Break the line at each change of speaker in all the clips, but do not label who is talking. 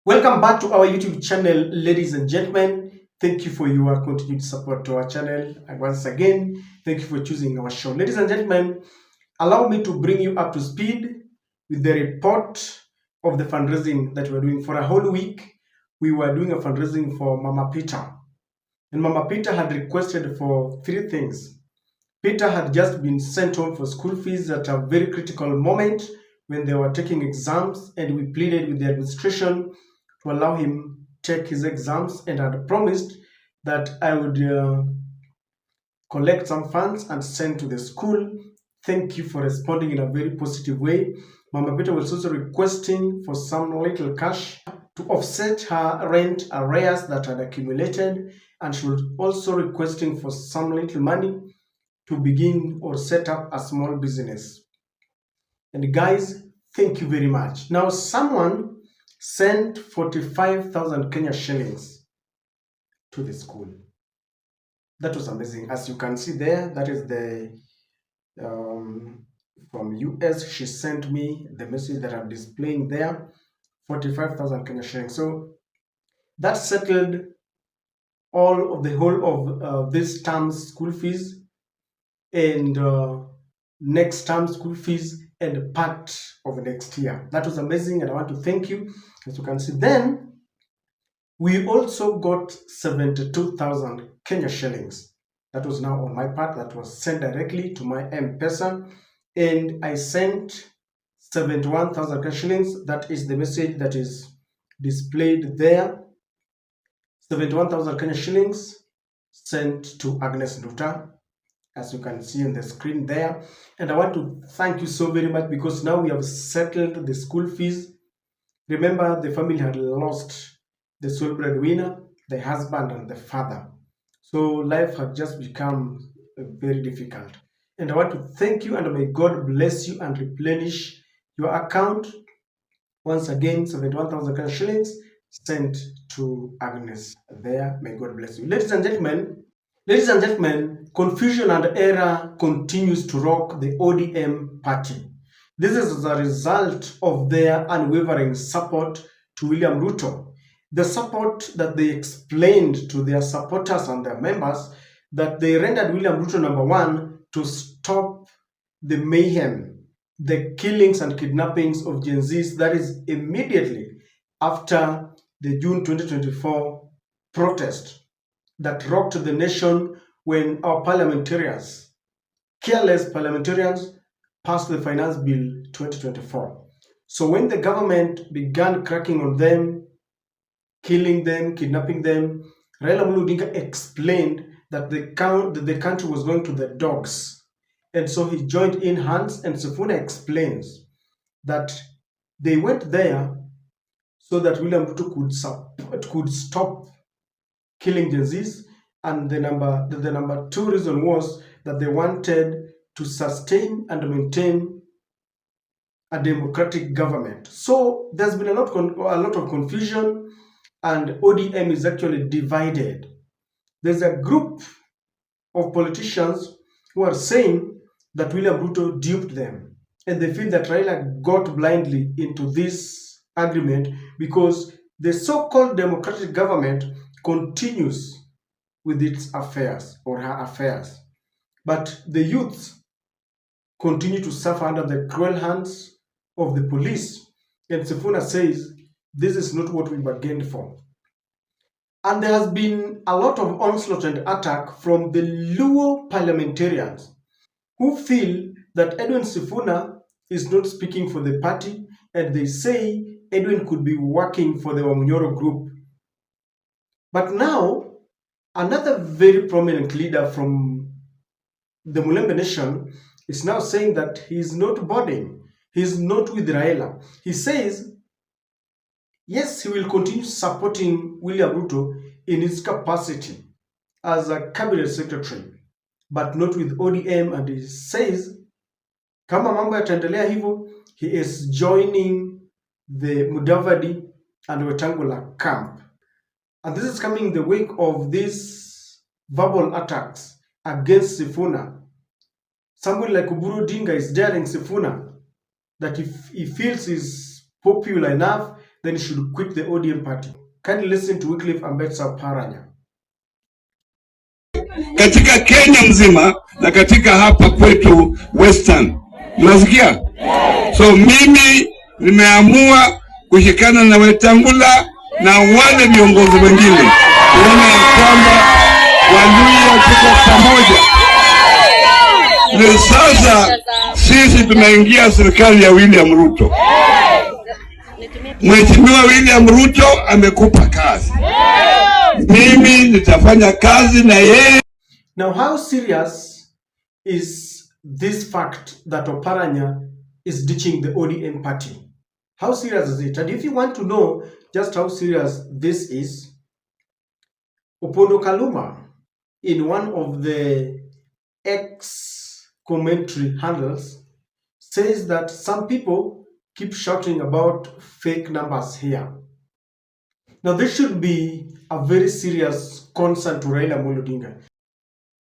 Welcome back to our YouTube channel, ladies and gentlemen. Thank you for your continued support to our channel. And once again, thank you for choosing our show. Ladies and gentlemen, allow me to bring you up to speed with the report of the fundraising that we're doing. For a whole week, we were doing a fundraising for Mama Peter. And Mama Peter had requested for three things. Peter had just been sent home for school fees at a very critical moment when they were taking exams, and we pleaded with the administration to allow him take his exams, and had promised that I would collect some funds and send to the school. Thank you for responding in a very positive way. Mama Peter was also requesting for some little cash to offset her rent arrears that had accumulated, and she was also requesting for some little money to begin or set up a small business. And guys, thank you very much. Now, someone sent 45,000 Kenya shillings to the school. That was amazing. As you can see there, that is the from US. She sent me the message that I'm displaying there, 45,000 Kenya shillings. So that settled all of the whole of this term's school fees and next term school fees and part of next year. That was amazing, and I want to thank you. As you can see, then we also got 72,000 Kenya shillings. That was now on my part. That was sent directly to my MPESA, and I sent 71,000 Kenya shillings. That is the message that is displayed there. 71,000 Kenya shillings sent to Agnes Nduta, as you can see on the screen there. And I want to thank you so very much, because now we have settled the school fees. Remember, the family had lost the sole breadwinner, the husband and the father. So life had just become very difficult. And I want to thank you, and may God bless you and replenish your account. Once again, 71,000 shillings sent to Agnes there. May God bless you. Ladies and gentlemen, confusion and error continues to rock the ODM party. This is as a result of their unwavering support to William Ruto. The support that they explained to their supporters and their members, that they rendered William Ruto number one to stop the mayhem, the killings and kidnappings of Gen Zs, that is immediately after the June 2024 protest that rocked the nation when our parliamentarians, careless parliamentarians, passed the Finance Bill 2024. So when the government began cracking on them, killing them, kidnapping them, Raila Odinga explained that the country was going to the dogs. And so he joined in hands, and Sifuna explains that they went there so that William Ruto could stop killing Gen Zs. And the number two reason was that they wanted to sustain and maintain a democratic government. So there's been a lot of confusion, and ODM is actually divided. There's a group of politicians who are saying that William Ruto duped them, and they feel that Raila got blindly into this agreement because the so-called democratic government continues with its affairs or her affairs. But the youths continue to suffer under the cruel hands of the police. And Sifuna says, this is not what we bargained for. And there has been a lot of onslaught and attack from the Luo parliamentarians who feel that Edwin Sifuna is not speaking for the party, and they say Edwin could be working for the Wamunyoro group. But now, another very prominent leader from the Mulembe Nation is now saying that he is not boarding. He is not with Raila. He says, yes, he will continue supporting William Ruto in his capacity as a cabinet secretary, but not with ODM. And he says, kama mambo yataendelea hivyo, he is joining the Mudavadi and Wetangula camp. And this is coming in the wake of these verbal attacks against Sifuna. Somebody like Oburu Odinga is daring Sifuna that if he feels he's popular enough, then he should quit the ODM party. Kindly listen to Wycliffe Ambetsa Oparanya.
Katika Kenya mzima na katika hapa kwetu Western. Mnasikia? So mimi nimeamua kushikana na Wetangula na wale viongozi wengine kuona ya kwamba Waluhya tuko pamoja. Ni sasa sisi tunaingia serikali ya William Ruto. Mheshimiwa William Ruto amekupa kazi. Mimi nitafanya kazi na yeye.
Now, how serious is this fact that Oparanya is ditching the ODM party? How serious is it? And if you want to know just how serious this is, Opondo Kaluma, in one of the commentary handles, says that some people keep shouting about fake numbers here. Now, this should be a very serious concern to Raila Odinga,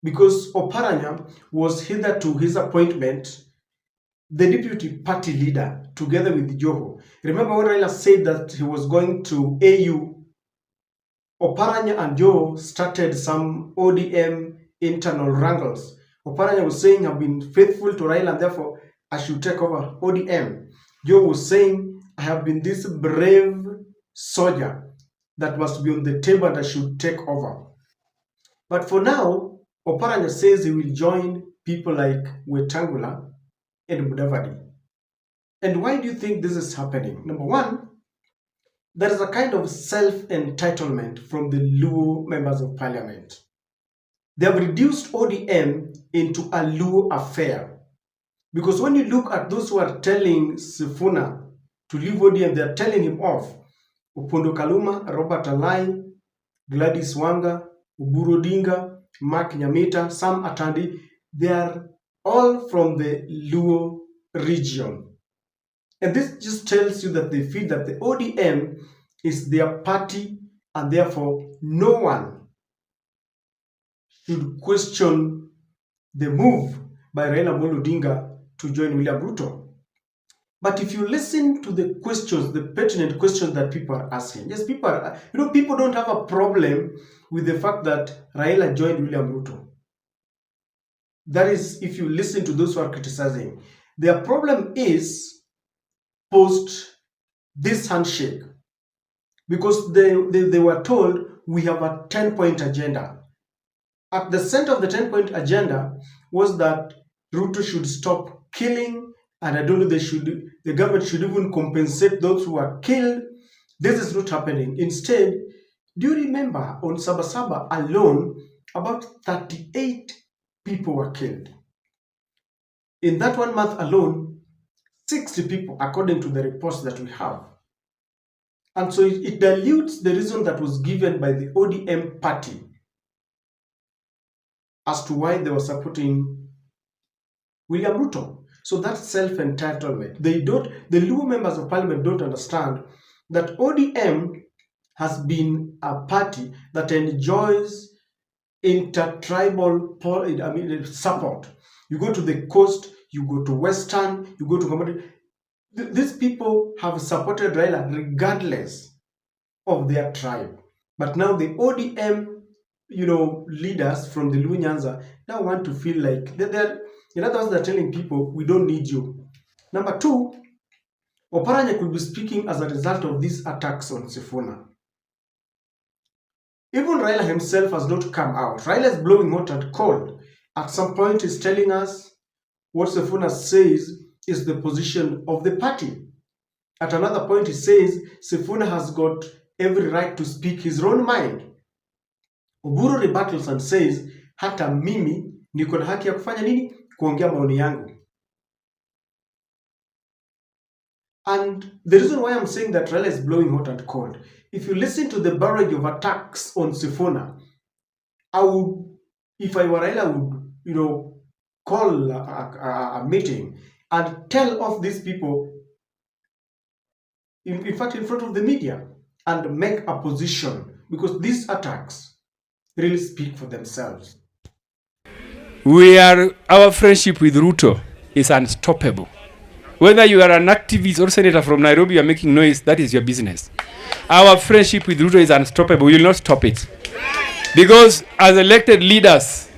because Oparanya was hitherto his appointment the deputy party leader together with Joho. Remember when Raila said that he was going to AU, Oparanya and Joho started some ODM internal wrangles. Oparanya was saying, I've been faithful to Raila and therefore I should take over ODM. Joho was saying, I have been this brave soldier that must be on the table and I should take over. But for now, Oparanya says he will join people like Wetangula and Mudavadi. And why do you think this is happening? Number one, there is a kind of self-entitlement from the Luo members of parliament. They have reduced ODM into a Luo affair. Because when you look at those who are telling Sifuna to leave ODM, they are telling him off. Opondo Kaluma, Robert Alai, Gladys Wanga, Oburu Odinga, Mark Nyamita, Sam Atandi, they are all from the Luo region. And this just tells you that they feel that the ODM is their party and therefore no one should question the move by Raila Odinga to join William Ruto. But if you listen to the questions, the pertinent questions that people are asking, yes, people are, people don't have a problem with the fact that Raila joined William Ruto. That is, if you listen to those who are criticizing, their problem is post this handshake, because they were told we have a 10-point agenda. At the center of the 10-point agenda was that Ruto should stop killing, and I don't know, the government should even compensate those who are killed. This is not happening. Instead, do you remember on Sabasaba alone, about 38 people were killed. In that 1 month alone, 60 people, according to the reports that we have. And so it dilutes the reason that was given by the ODM party as to why they were supporting William Ruto. So that's self-entitlement. The Luo members of parliament don't understand that ODM has been a party that enjoys intertribal support. You go to the coast, you go to Western, you go to Commodity. These people have supported Raila regardless of their tribe. But now the ODM, leaders from the Luo Nyanza now want to feel like they're, in other words, they're telling people, we don't need you. Number two, Oparanya could be speaking as a result of these attacks on Sifuna. Even Raila himself has not come out. Raila is blowing hot and cold. At some point, he's telling us what Sifuna says is the position of the party. At another point, he says Sifuna has got every right to speak his own mind. Oburu rebuttals and says, hata mimi niko na haki ya kufanya nini? Kuongea maoni yangu. And the reason why I'm saying that Raila is blowing hot and cold, if you listen to the barrage of attacks on Sifuna, I would, if I were Raila, I would, call a meeting and tell off these people, in fact, in front of the media, and make a position, because these attacks really speak for themselves.
Our friendship with Ruto is unstoppable. Whether you are an activist or senator from Nairobi, you are making noise, that is your business. Our friendship with Ruto is unstoppable. We will not stop it. Because as elected leaders,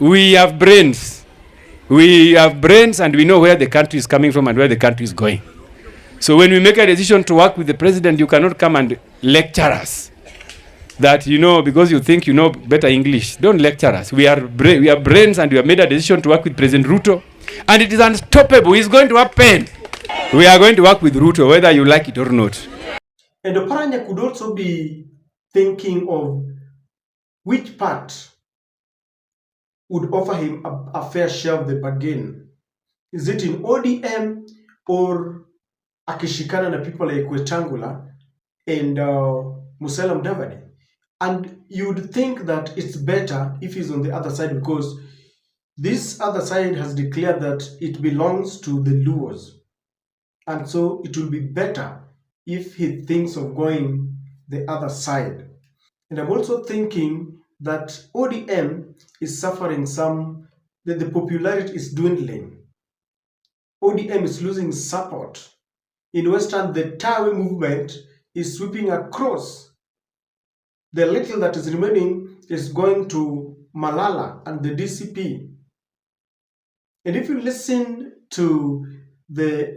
we have brains. We have brains and we know where the country is coming from and where the country is going. So when we make a decision to work with the president, you cannot come and lecture us that, you know, because you think you know better English. Don't lecture us. We are brains and we have made a decision to work with President Ruto. And it is unstoppable. It's going to happen. We are going to work with Ruto, whether you like it or not.
And Oparanya could also be thinking of which part would offer him a fair share of the bargain. Is it in ODM or akishikana na people like Wetangula and Musalia Mudavadi? And you'd think that it's better if he's on the other side, because this other side has declared that it belongs to the Luos. And so it will be better if he thinks of going the other side. And I'm also thinking that ODM is suffering that the popularity is dwindling. ODM is losing support. In Western, the Tawe movement is sweeping across. The little that is remaining is going to Malala and the DCP. And if you listen to the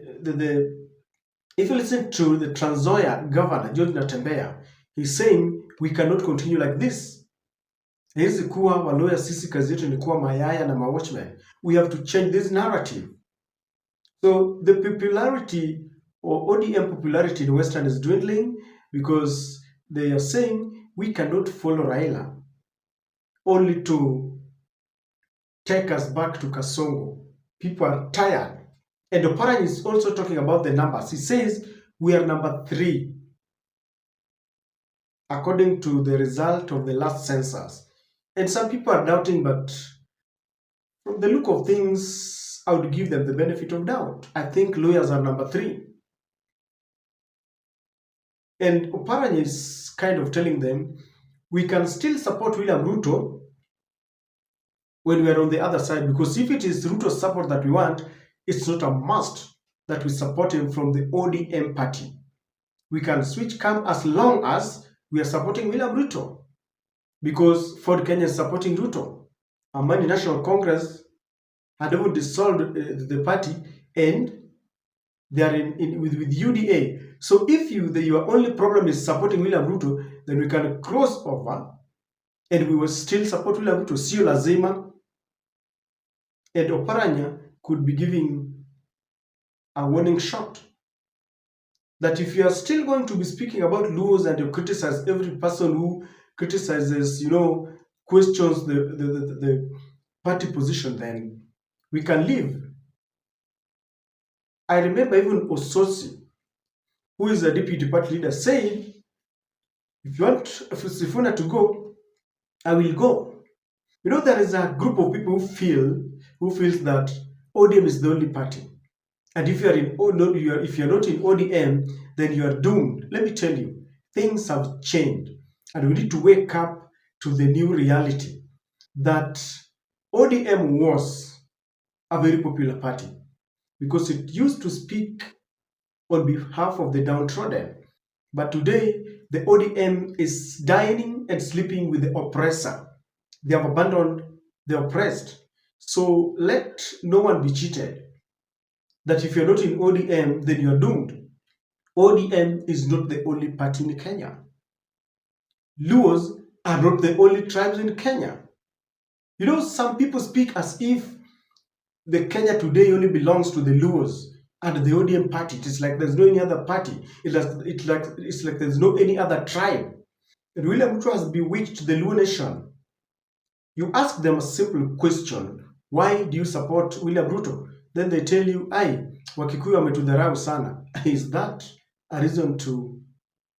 Trans Nzoia governor George Natembeya, he's saying we cannot continue like this. Hizi kuwa waloya sisi kazi yetu ni kuwa mayaya na mawatchmen. We have to change this narrative. So the popularity or ODM popularity in Western is dwindling because they are saying we cannot follow Raila only to take us back to Kasongo. People are tired. And Oparanya is also talking about the numbers. He says we are number 3 according to the result of the last census. And some people are doubting, but from the look of things, I would give them the benefit of doubt. I think lawyers are number 3. And Oparanya is kind of telling them, we can still support William Ruto when we are on the other side, because if it is Ruto's support that we want, it's not a must that we support him from the ODM party. We can switch camp as long as we are supporting William Ruto, because Ford Kenya is supporting Ruto. Amani National Congress had even dissolved the party, and they are with UDA. So if your only problem is supporting William Ruto, then we can cross over and we will still support William Ruto. Sio lazima. And Oparanya could be giving a warning shot that if you are still going to be speaking about Luos and you criticize every person who criticizes, questions the party position, then we can leave. I remember even Ososi, who is a deputy party leader, saying, if you want Sifuna to go, I will go. There is a group of people who feels that ODM is the only party. And if you're not in ODM, then you are doomed. Let me tell you, things have changed. And we need to wake up to the new reality that ODM was a very popular party because it used to speak on behalf of the downtrodden. But today, the ODM is dining and sleeping with the oppressor. They have abandoned the oppressed. So let no one be cheated that if you're not in ODM, then you're doomed. ODM is not the only party in Kenya. Luos are not the only tribes in Kenya. Some people speak as if the Kenya today only belongs to the Luos and the ODM party. It's like there's no any other party. It's like there's no any other tribe. And William Ruto has bewitched the Luo nation. You ask them a simple question, why do you support William Ruto? Then they tell you, Wakikuyu wametudharau sana. Is that a reason to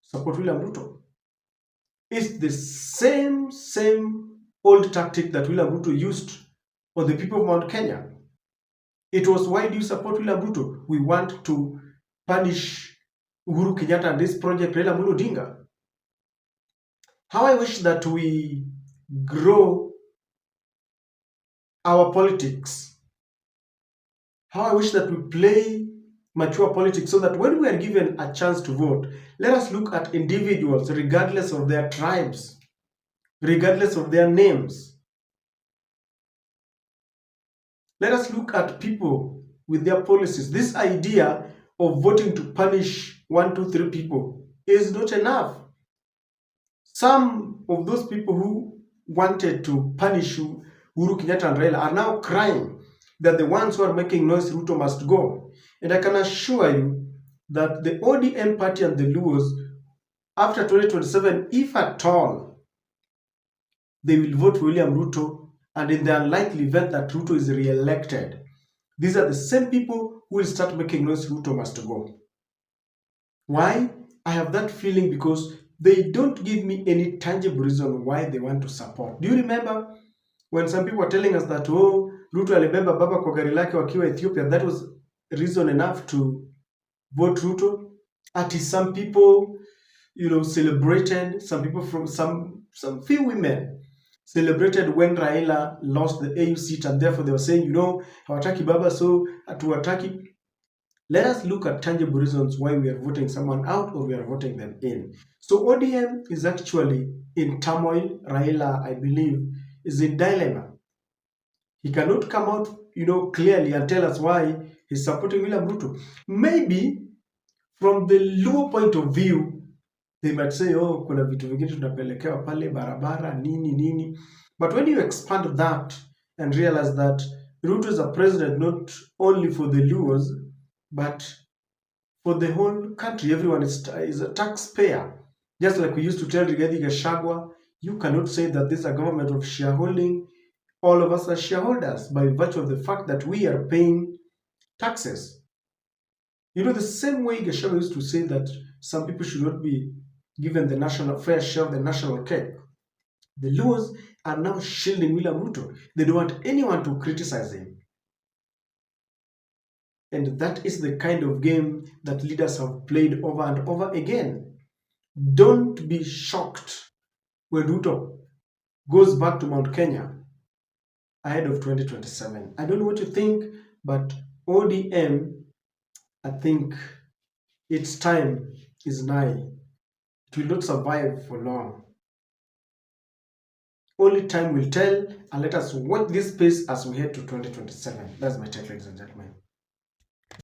support William Ruto? It's the same old tactic that William Ruto used for the people of Mount Kenya. It was, why do you support William Ruto? We want to punish Uhuru Kenyatta and this project Raila Amolo Odinga. How I wish that we grow our politics How I wish that we play mature politics so that when we are given a chance to vote, let us look at individuals regardless of their tribes, regardless of their names. Let us look at people with their policies. This idea of voting to punish 1, 2, 3 people is not enough. Some of those people who wanted to punish Uhuru Kenyatta and Raila are now crying that the ones who are making noise, Ruto must go. And I can assure you that the ODM party and the Luos, after 2027, if at all, they will vote for William Ruto, and in the unlikely event that Ruto is re-elected, these are the same people who will start making noise, Ruto must go. Why? I have that feeling because they don't give me any tangible reason why they want to support. Do you remember when some people were telling us that, oh, Ruto alibeba baba kwa gari lake wakiwa Ethiopia, that was reason enough to vote Ruto? At least some people, celebrated, some people from some few women celebrated when Raila lost the AU seat, and therefore they were saying, hawataki baba, so hatuwataki. Let us look at tangible reasons why we are voting someone out or we are voting them in. So ODM is actually in turmoil. Raila, I believe, is in dilemma. He cannot come out, clearly and tell us why he's supporting William Ruto. Maybe from the Luo point of view, they might say, oh, kuna vitu vingine tunapelekewa pale barabara, nini. But when you expand that and realize that Ruto is a president not only for the Luos, but for the whole country, everyone is a taxpayer. Just like we used to tell Rigathi Gachagua, you cannot say that this is a government of shareholding. All of us are shareholders by virtue of the fact that we are paying taxes. The same way Gachagua used to say that some people should not be given the national fair share of the national cake. The Luos are now shielding William Ruto. They don't want anyone to criticize him. And that is the kind of game that leaders have played over and over again. Don't be shocked when Ruto goes back to Mount Kenya ahead of 2027. I don't know what you think, but ODM, I think its time is nigh. It will not survive for long. Only time will tell, and let us watch this space as we head to 2027. That's my take, ladies and gentlemen.